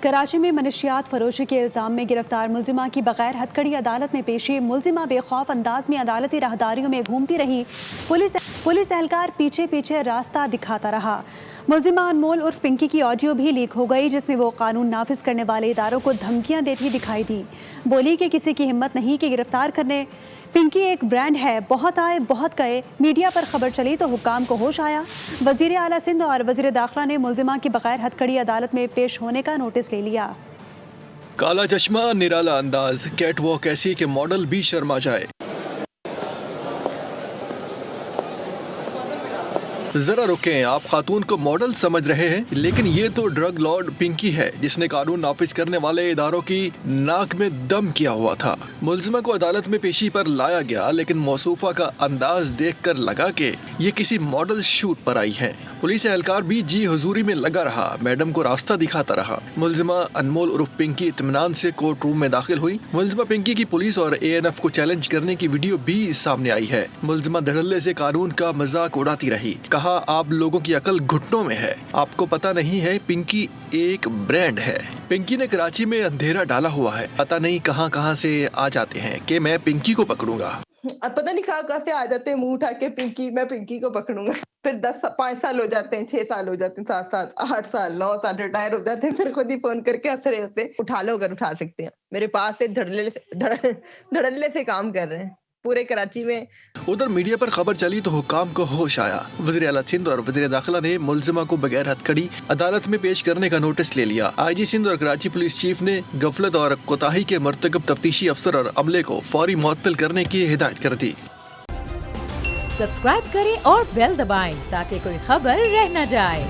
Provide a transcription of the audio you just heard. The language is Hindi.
कराची में मनशियात फरोशी के इल्ज़ाम में गिरफ्तार मुलजिमा की बगैर हथकड़ी अदालत में पेशी। मुलजिमा बेखौफ अंदाज में अदालती राहदारियों में घूमती रही। पुलिस एहलकार पीछे पीछे रास्ता दिखाता रहा। मुलजिमा अनमोल उर्फ पिंकी की ऑडियो भी लीक हो गई, जिसमें वो कानून नाफिज करने वाले इदारों को धमकियां देती दिखाई दी। बोली कि किसी की हिम्मत नहीं कि गिरफ्तार करने। पिंकी एक ब्रांड है, बहुत आए बहुत गए। मीडिया पर खबर चली तो हुक्काम को होश आया। वजीर आला सिंध और वजीर दाखिला ने मुलजिमा की बगैर हथकड़ी अदालत में पेश होने का नोटिस ले लिया। काला चश्मा, निराला अंदाज, कैट वॉक ऐसी के मॉडल भी शर्मा जाए। जरा रुकें, आप खातून को मॉडल समझ रहे हैं, लेकिन ये तो ड्रग लॉर्ड पिंकी है, जिसने कानून नाफिज करने वाले इदारों की नाक में दम किया हुआ था। मुलजिमा को अदालत में पेशी पर लाया गया, लेकिन मौसूफा का अंदाज देखकर लगा कि ये किसी मॉडल शूट पर आई है। पुलिस एहलकार भी जी हुजूरी में लगा रहा, मैडम को रास्ता दिखाता रहा। मुलजिमा अनमोल उर्फ पिंकी इत्मीनान से कोर्ट रूम में दाखिल हुई। मुलजिमा पिंकी की पुलिस और ANF को चैलेंज करने की वीडियो भी सामने आई है। मुलजिमा धड़ल्ले से कानून का मजाक उड़ाती रही। कहा, आप लोगों की अकल घुटनों में है, आपको पता नहीं है पिंकी एक ब्रांड है। पिंकी ने कराची में अंधेरा डाला हुआ है, पता नहीं कहां कहां से आ जाते हैं कि मैं पिंकी को पकड़ूंगा। पता नहीं कहाँ से आ जाते हैं मुंह उठा के, पिंकी, मैं पिंकी को पकड़ूंगा। फिर 5 साल हो जाते हैं, 6 साल हो जाते हैं, 7 साल, 8 साल, 9 साल रिटायर हो जाते हैं। फिर खुद ही फोन करके हंस रहे होते हैं, उठा लो अगर उठा सकते हैं। मेरे पास से धड़ल्ले से काम कर रहे हैं पूरे कराची में। उधर मीडिया पर खबर चली तो हुक्काम को होश आया। वज़ीर आला सिंध और वज़ीर दाखिला ने मुलजिमा को बगैर हथकड़ी अदालत में पेश करने का नोटिस ले लिया। IG सिंध और कराची पुलिस चीफ ने गफलत और कोताही के मर्तकब तफ्तीशी अफसर और अमले को फौरी मुअत्तल करने की हिदायत कर दी। सब्सक्राइब करें और बेल दबाएं ताकि कोई खबर रह न जाए।